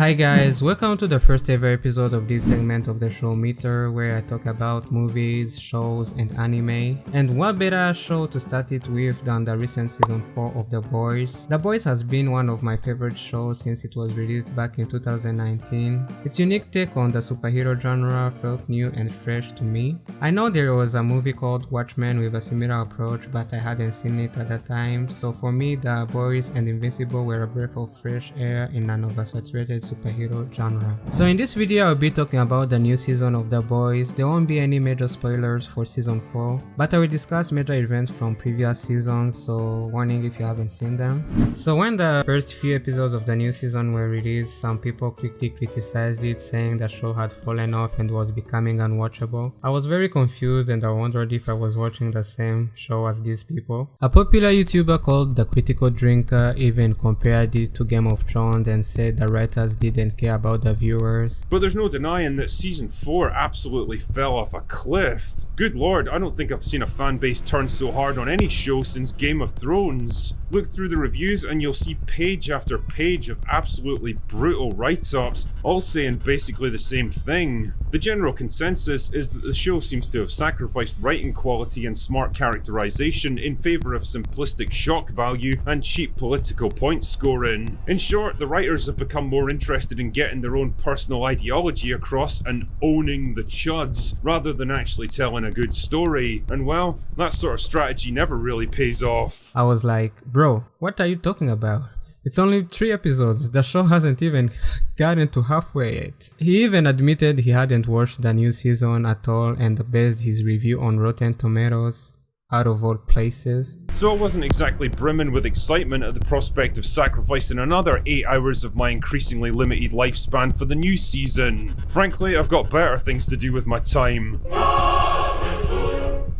Hi guys, welcome to the first ever episode of this segment of the show Meter, where I talk about movies, shows and anime. And what better show to start it with than the recent season 4 of The Boys. The Boys has been one of my favorite shows since it was released back in 2019. Its unique take on the superhero genre felt new and fresh to me. I know there was a movie called Watchmen with a similar approach, but I hadn't seen it at the time, so for me The Boys and Invincible were a breath of fresh air in an oversaturated superhero genre. So in this video I'll be talking about the new season of The Boys. There won't be any major spoilers for season 4, but I will discuss major events from previous seasons, so warning if you haven't seen them. So when the first few episodes of the new season were released, some people quickly criticized it, saying the show had fallen off and was becoming unwatchable. I was very confused and I wondered if I was watching the same show as these people. A popular YouTuber called The Critical Drinker even compared it to Game of Thrones and said the writers didn't care about the viewers. But there's no denying that season 4 absolutely fell off a cliff. Good lord, I don't think I've seen a fan base turn so hard on any show since Game of Thrones. Look through the reviews and you'll see page after page of absolutely brutal write-ups, all saying basically the same thing. The general consensus is that the show seems to have sacrificed writing quality and smart characterization in favour of simplistic shock value and cheap political point scoring. In short, the writers have become more interested in getting their own personal ideology across and owning the chuds, rather than actually telling a good story. And well, that sort of strategy never really pays off. I was like, bro, what are you talking about? It's only 3 episodes, the show hasn't even gotten to halfway yet. He even admitted he hadn't watched the new season at all and based his review on Rotten Tomatoes, out of all places. So I wasn't exactly brimming with excitement at the prospect of sacrificing another 8 hours of my increasingly limited lifespan for the new season. Frankly, I've got better things to do with my time.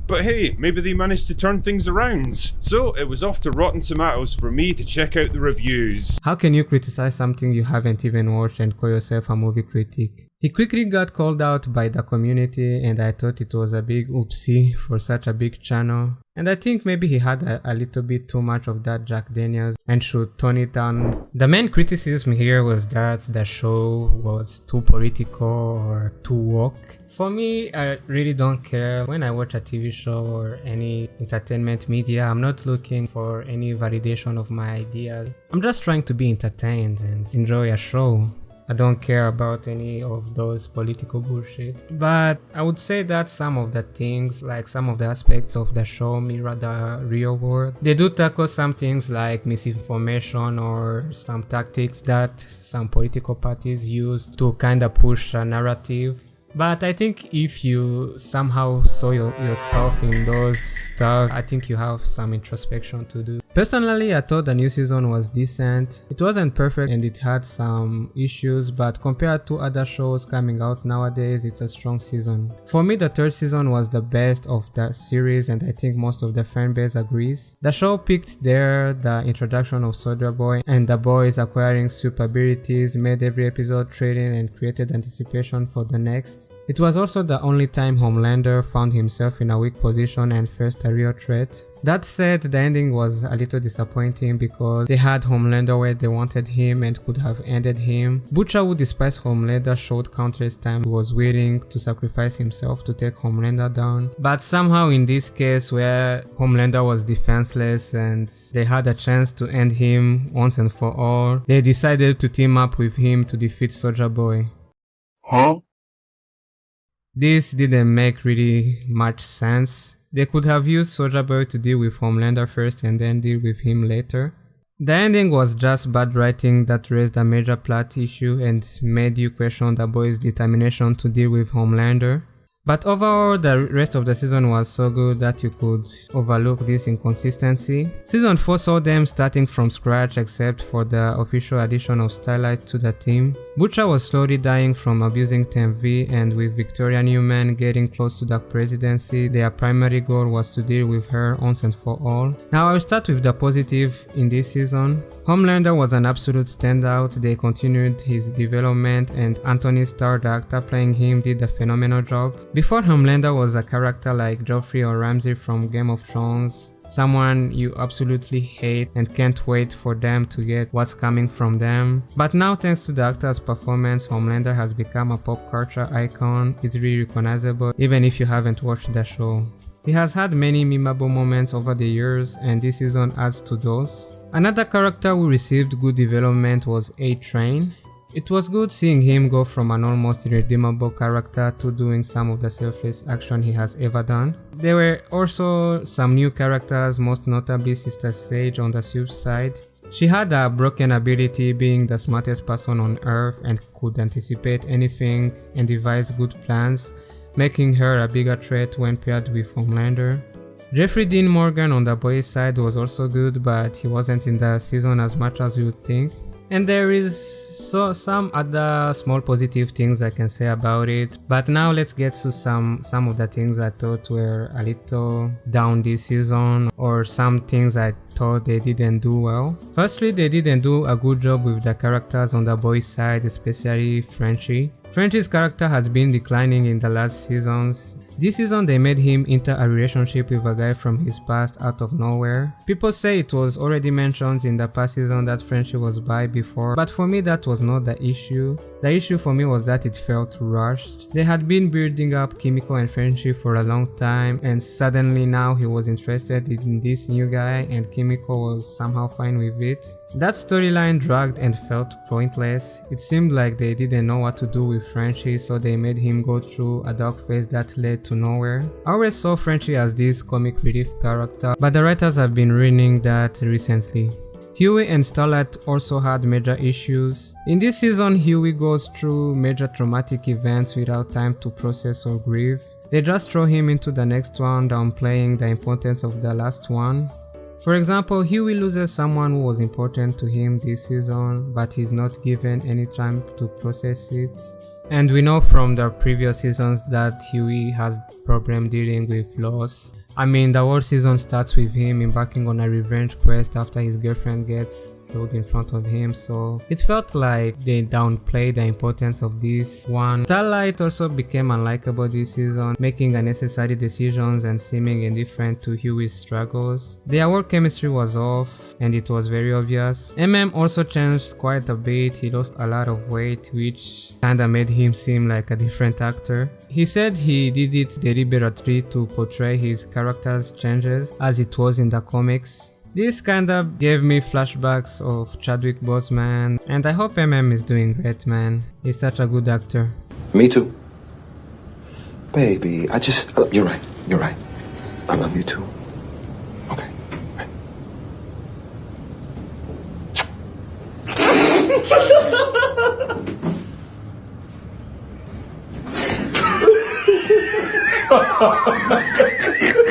But hey, maybe they managed to turn things around. So it was off to Rotten Tomatoes for me to check out the reviews. How can you criticize something you haven't even watched and call yourself a movie critic? He quickly got called out by the community and I thought it was a big oopsie for such a big channel. And I think maybe he had a little bit too much of that Jack Daniels and should tone it down. The main criticism here was that the show was too political or too woke. For me, I really don't care. When I watch a TV show or any entertainment media, I'm not looking for any validation of my ideas. I'm just trying to be entertained and enjoy a show. I don't care about any of those political bullshit. But I would say that some of the things, like some of the aspects of the show mirror the real world. They do tackle some things like misinformation or some tactics that some political parties use to kind of push a narrative. But I think if you somehow saw yourself in those stuff, I think you have some introspection to do. Personally, I thought the new season was decent. It wasn't perfect and it had some issues, but compared to other shows coming out nowadays, it's a strong season. For me, the 3rd season was the best of the series and I think most of the fanbase agrees. The show peaked there, the introduction of Soldier Boy and the boys acquiring super abilities made every episode thrilling and created anticipation for the next. It was also the only time Homelander found himself in a weak position and faced a real threat. That said, the ending was a little disappointing because they had Homelander where they wanted him and could have ended him. Butcher, who despite Homelander showed countless times was willing to sacrifice himself to take Homelander down. But somehow in this case where Homelander was defenseless and they had a chance to end him once and for all, they decided to team up with him to defeat Soldier Boy. Huh? This didn't make really much sense. They could have used Soldier Boy to deal with Homelander first and then deal with him later. The ending was just bad writing that raised a major plot issue and made you question the boy's determination to deal with Homelander. But overall, the rest of the season was so good that you could overlook this inconsistency. Season 4 saw them starting from scratch except for the official addition of Starlight to the team. Butcher was slowly dying from abusing TMV, and with Victoria Newman getting close to the presidency, their primary goal was to deal with her once and for all. Now I'll start with the positive in this season. Homelander was an absolute standout. They continued his development and Anthony Starr, the actor playing him, did a phenomenal job. Before Homelander was a character like Joffrey or Ramsay from Game of Thrones. someone you absolutely hate and can't wait for them to get what's coming from them. But now, thanks to the actor's performance, Homelander has become a pop culture icon, easily recognizable even if you haven't watched the show. He has had many memorable moments over the years, and this season adds to those. Another character who received good development was A-Train. It was good seeing him go from an almost irredeemable character to doing some of the selfless action he has ever done. There were also some new characters, most notably Sister Sage on the Soup's side. She had a broken ability, being the smartest person on Earth and could anticipate anything and devise good plans, making her a bigger threat when paired with Homelander. Jeffrey Dean Morgan on the boys' side was also good, but he wasn't in the season as much as you'd think. And there is some other small positive things I can say about it, but now let's get to some of the things I thought were a little down this season, or some things I thought they didn't do well. Firstly, they didn't do a good job with the characters on the boys' side, especially Frenchie. Frenchie's character has been declining in the last seasons. This season they made him enter a relationship with a guy from his past out of nowhere. People say it was already mentioned in the past season that Frenchie was bi before, but for me that was not the issue. The issue for me was that it felt rushed. They had been building up Kimiko and Frenchie for a long time, and suddenly now he was interested in this new guy and Kimiko was somehow fine with it. That storyline dragged and felt pointless. It seemed like they didn't know what to do with Frenchie, so they made him go through a dark phase that led to nowhere. I always saw Frenchie as this comic relief character, but the writers have been ruining that recently. Huey and Starlight also had major issues. In this season, Huey goes through major traumatic events without time to process or grieve. They just throw him into the next one, downplaying the importance of the last one. For example, Huey loses someone who was important to him this season, but he's not given any time to process it. And we know from the previous seasons that Huey has problem dealing with loss. I mean, the whole season starts with him embarking on a revenge quest after his girlfriend gets killed in front of him, so it felt like they downplayed the importance of this one. Starlight also became unlikable this season, making unnecessary decisions and seeming indifferent to Huey's struggles. Their work chemistry was off, and it was very obvious. Also changed quite a bit. He lost a lot of weight, which kinda made him seem like a different actor. He said he did it deliberately to portray his character's changes as it was in the comics. This kinda gave me flashbacks of Chadwick Boseman, and I hope is doing great, man. He's such a good actor. Me too. Baby, you're right. I love you too. Okay. Right.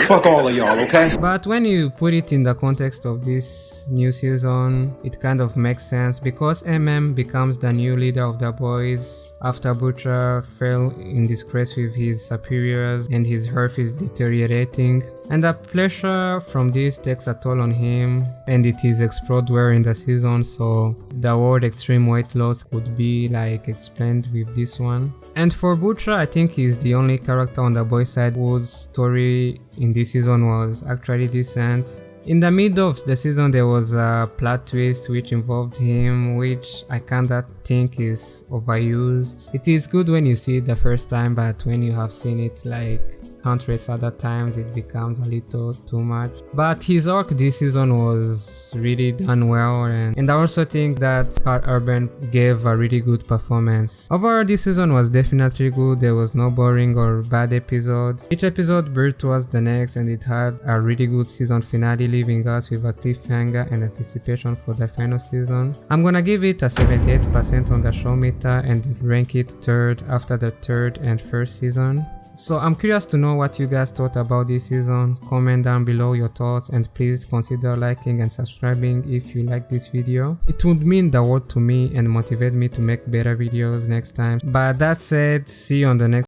Fuck all of y'all, okay? But when you put it in the context of this new season, it kind of makes sense because becomes the new leader of the boys after Butcher fell in disgrace with his superiors and his health is deteriorating. And the pressure from this takes a toll on him, and it is explored well in the season, so the word extreme weight loss could be like explained with this one. And for Butcher, I think he's the only character on the boy side whose story in this season was actually decent. In the middle of the season there was a plot twist which involved him, which I kinda think is overused. It is good when you see it the first time, but when you have seen it like countless other times it becomes a little too much. But his arc this season was really done well, and I also think that Carl Urban gave a really good performance. Overall, this season was definitely good. There was no boring or bad episodes. Each episode built towards the next, and it had a really good season finale, leaving us with a cliffhanger and anticipation for the final season. I'm gonna give it a 78% on the show meter and rank it third after the third and first season. So I'm curious to know what you guys thought about this season. Comment down below your thoughts, and please consider liking and subscribing if you like this video. It would mean the world to me and motivate me to make better videos next time. But that said, see you on the next